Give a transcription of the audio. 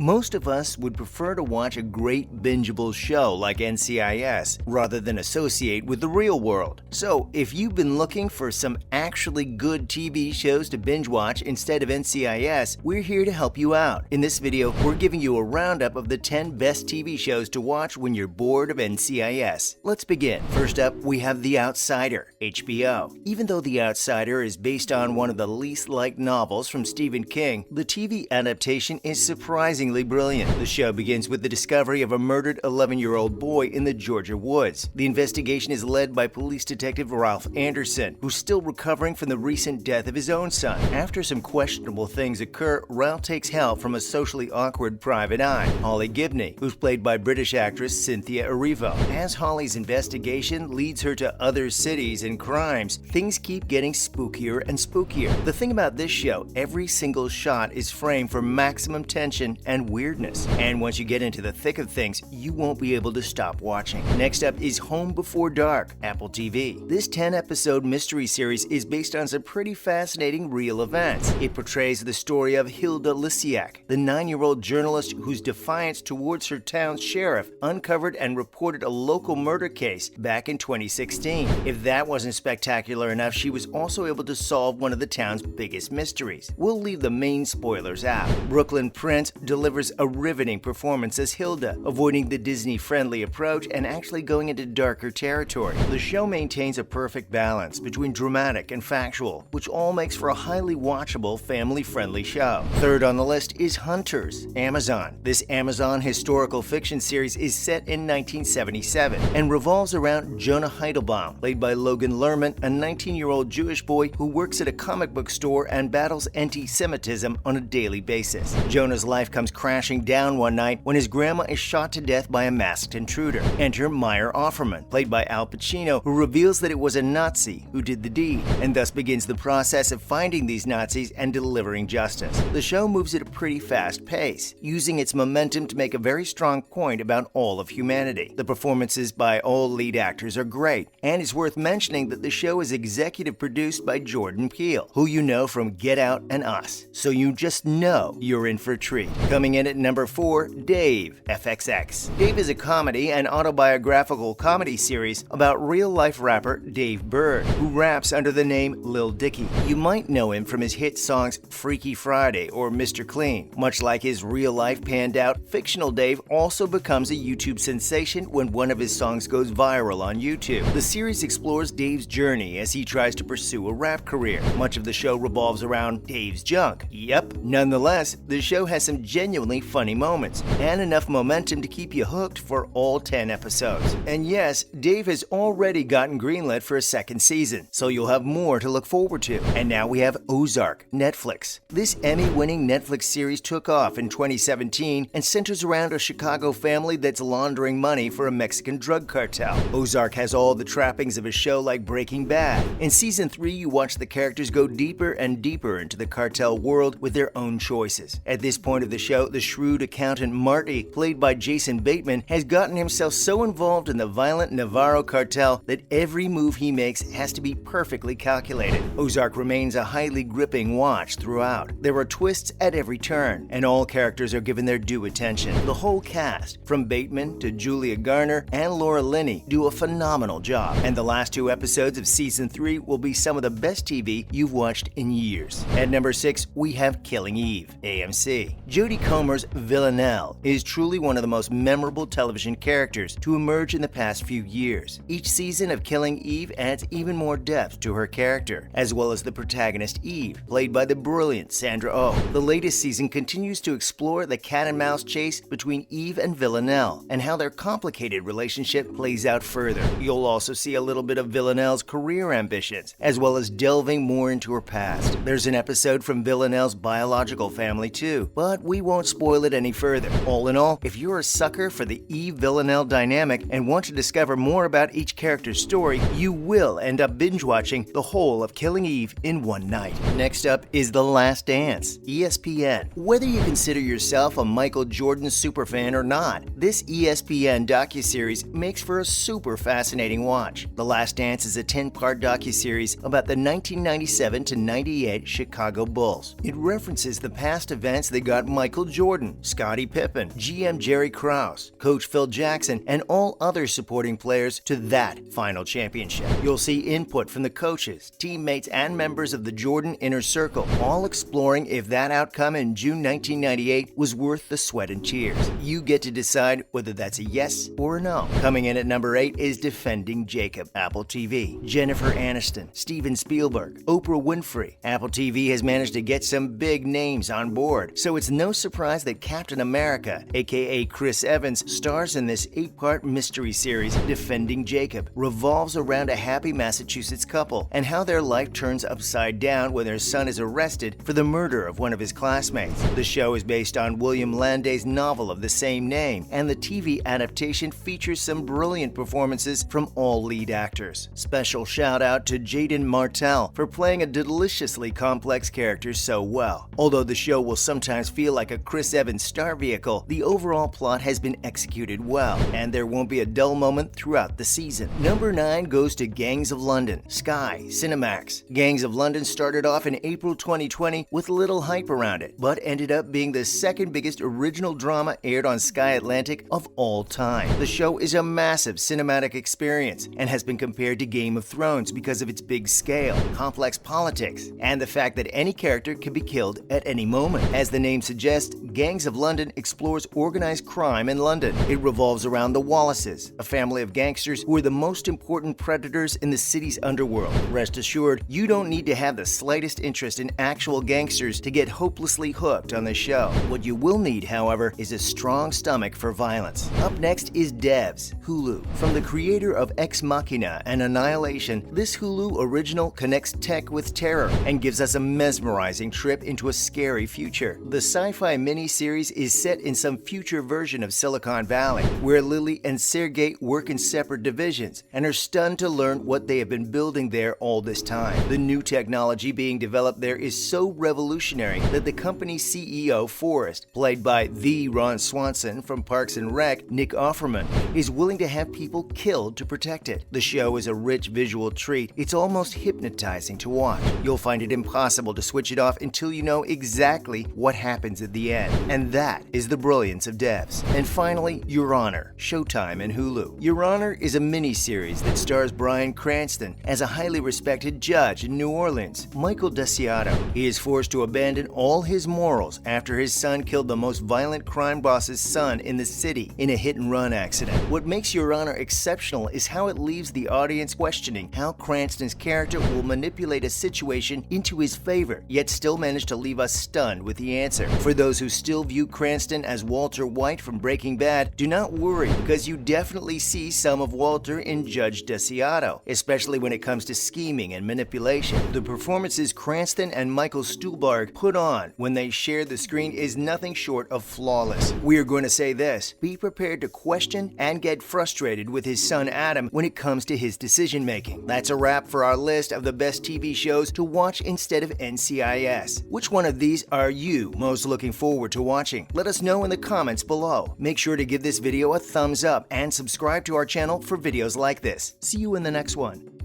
Most of us would prefer to watch a great bingeable show like NCIS rather than associate with the real world. So, if you've been looking for some actually good TV shows to binge watch instead of NCIS, we're here to help you out. In this video, we're giving you a roundup of the 10 best TV shows to watch when you're bored of NCIS. Let's begin. First up, we have The Outsider, HBO. Even though The Outsider is based on one of the least liked novels from Stephen King, the TV adaptation is surprisingly brilliant. The show begins with the discovery of a murdered 11-year-old boy in the Georgia woods. The investigation is led by police detective Ralph Anderson, who's still recovering from the recent death of his own son. After some questionable things occur, Ralph takes help from a socially awkward private eye, Holly Gibney, who's played by British actress Cynthia Erivo. As Holly's investigation leads her to other cities and crimes, things keep getting spookier and spookier. The thing about this show, every single shot is framed for maximum tension and weirdness. And once you get into the thick of things, you won't be able to stop watching. Next up is Home Before Dark, Apple TV. This 10-episode mystery series is based on some pretty fascinating real events. It portrays the story of Hilda Lisiak, the 9-year-old journalist whose defiance towards her town's sheriff uncovered and reported a local murder case back in 2016. If that wasn't spectacular enough, she was also able to solve one of the town's biggest mysteries. We'll leave the main spoilers out. Brooklyn Prince delivers a riveting performance as Hilda, avoiding the Disney-friendly approach and actually going into darker territory. The show maintains a perfect balance between dramatic and factual, which all makes for a highly watchable, family-friendly show. Third on the list is Hunters, Amazon. This Amazon historical fiction series is set in 1977 and revolves around Jonah Heidelbaum, played by Logan Lerman, a 19-year-old Jewish boy who works at a comic book store and battles anti-Semitism on a daily basis. Jonah's life comes crashing down one night when his grandma is shot to death by a masked intruder. Enter Meyer Offerman, played by Al Pacino, who reveals that it was a Nazi who did the deed, and thus begins the process of finding these Nazis and delivering justice. The show moves at a pretty fast pace, using its momentum to make a very strong point about all of humanity. The performances by all lead actors are great, and it's worth mentioning that the show is executive produced by Jordan Peele, who you know from Get Out and Us, so you just know you're in for a treat. Coming in at number 4, Dave, FXX. Dave is a comedy and autobiographical comedy series about real-life rapper Dave Bird, who raps under the name Lil Dicky. You might know him from his hit songs Freaky Friday or Mr. Clean. Much like his real-life panned-out, fictional Dave also becomes a YouTube sensation when one of his songs goes viral on YouTube. The series explores Dave's journey as he tries to pursue a rap career. Much of the show revolves around Dave's junk. Yep. Nonetheless, the show has some genuinely funny moments and enough momentum to keep you hooked for all 10 episodes. And yes, Dave has already gotten greenlit for a second season, so you'll have more to look forward to. And now we have Ozark, Netflix. This Emmy-winning Netflix series took off in 2017 and centers around a Chicago family that's laundering money for a Mexican drug cartel. Ozark has all the trappings of a show like Breaking Bad. In season 3, you watch the characters go deeper and deeper into the cartel world with their own choices. At this point of the show, the shrewd accountant Marty, played by Jason Bateman, has gotten himself so involved in the violent Navarro cartel that every move he makes has to be perfectly calculated. Ozark remains a highly gripping watch throughout. There are twists at every turn, and all characters are given their due attention. The whole cast, from Bateman to Julia Garner and Laura Linney, do a phenomenal job, and the last 2 episodes of season 3 will be some of the best TV you've watched in years. At number 6, we have Killing Eve, AMC. Jodie Comer's Villanelle is truly one of the most memorable television characters to emerge in the past few years. Each season of Killing Eve adds even more depth to her character, as well as the protagonist Eve, played by the brilliant Sandra Oh. The latest season continues to explore the cat-and-mouse chase between Eve and Villanelle, and how their complicated relationship plays out further. You'll also see a little bit of Villanelle's career ambitions, as well as delving more into her past. There's an episode from Villanelle's biological family too, but we won't spoil it any further. All in all, if you're a sucker for the Eve-Villanelle dynamic and want to discover more about each character's story, you will end up binge-watching the whole of Killing Eve in one night. Next up is The Last Dance, ESPN. Whether you consider yourself a Michael Jordan superfan or not, this ESPN docuseries makes for a super fascinating watch. The Last Dance is a 10-part docuseries about the 1997 to 98 Chicago Bulls. It references the past events that got Michael Jordan, Scottie Pippen, GM Jerry Krause, Coach Phil Jackson, and all other supporting players to that final championship. You'll see input from the coaches, teammates, and members of the Jordan Inner Circle, all exploring if that outcome in June 1998 was worth the sweat and tears. You get to decide whether that's a yes or a no. Coming in at number 8 is Defending Jacob, Apple TV. Jennifer Aniston, Steven Spielberg, Oprah Winfrey. Apple TV has managed to get some big names on board, so it's no surprise that Captain America, aka Chris Evans, stars in this 8-part mystery series. Defending Jacob revolves around a happy Massachusetts couple and how their life turns upside down when their son is arrested for the murder of one of his classmates. The show is based on William Landay's novel of the same name, and the TV adaptation features some brilliant performances from all lead actors. Special shout out to Jaden Martell for playing a deliciously complex character so well. Although the show will sometimes feel like a Chris Evans star vehicle, the overall plot has been executed well, and there won't be a dull moment throughout the season. Number 9 goes to Gangs of London, Sky, Cinemax. Gangs of London started off in April 2020 with little hype around it, but ended up being the second biggest original drama aired on Sky Atlantic of all time. The show is a massive cinematic experience and has been compared to Game of Thrones because of its big scale, complex politics, and the fact that any character can be killed at any moment. As the name suggests, Gangs of London explores organized crime in London. It revolves around the Wallaces, a family of gangsters who are the most important predators in the city's underworld. Rest assured, you don't need to have the slightest interest in actual gangsters to get hopelessly hooked on the show. What you will need, however, is a strong stomach for violence. Up next is Devs, Hulu. From the creator of Ex Machina and Annihilation, this Hulu original connects tech with terror and gives us a mesmerizing trip into a scary future. The sci-fi miniseries is set in some future version of Silicon Valley, where Lily and Sergey work in separate divisions and are stunned to learn what they have been building there all this time. The new technology being developed there is so revolutionary that the company's CEO, Forrest, played by the Ron Swanson from Parks and Rec, Nick Offerman, is willing to have people killed to protect it. The show is a rich visual treat. It's almost hypnotizing to watch. You'll find it impossible to switch it off until you know exactly what happens at the end. And that is the brilliance of Devs. And finally, Your Honor, Showtime and Hulu. Your Honor is a miniseries that stars Bryan Cranston as a highly respected judge in New Orleans, Michael Desiato. He is forced to abandon all his morals after his son killed the most violent crime boss's son in the city in a hit-and-run accident. What makes Your Honor exceptional is how it leaves the audience questioning how Cranston's character will manipulate a situation into his favor, yet still manage to leave us stunned with the answer. For those who still view Cranston as Walter White from Breaking Bad, do not worry, because you definitely see some of Walter in Judge Desiato, especially when it comes to scheming and manipulation. The performances Cranston and Michael Stuhlbarg put on when they share the screen is nothing short of flawless. We are going to say this: be prepared to question and get frustrated with his son Adam when it comes to his decision making. That's a wrap for our list of the best TV shows to watch instead of NCIS. Which one of these are you most looking forward to watching? Let us know in the comments below. Make sure to give this video a thumbs up and subscribe to our channel for videos like this. See you in the next one.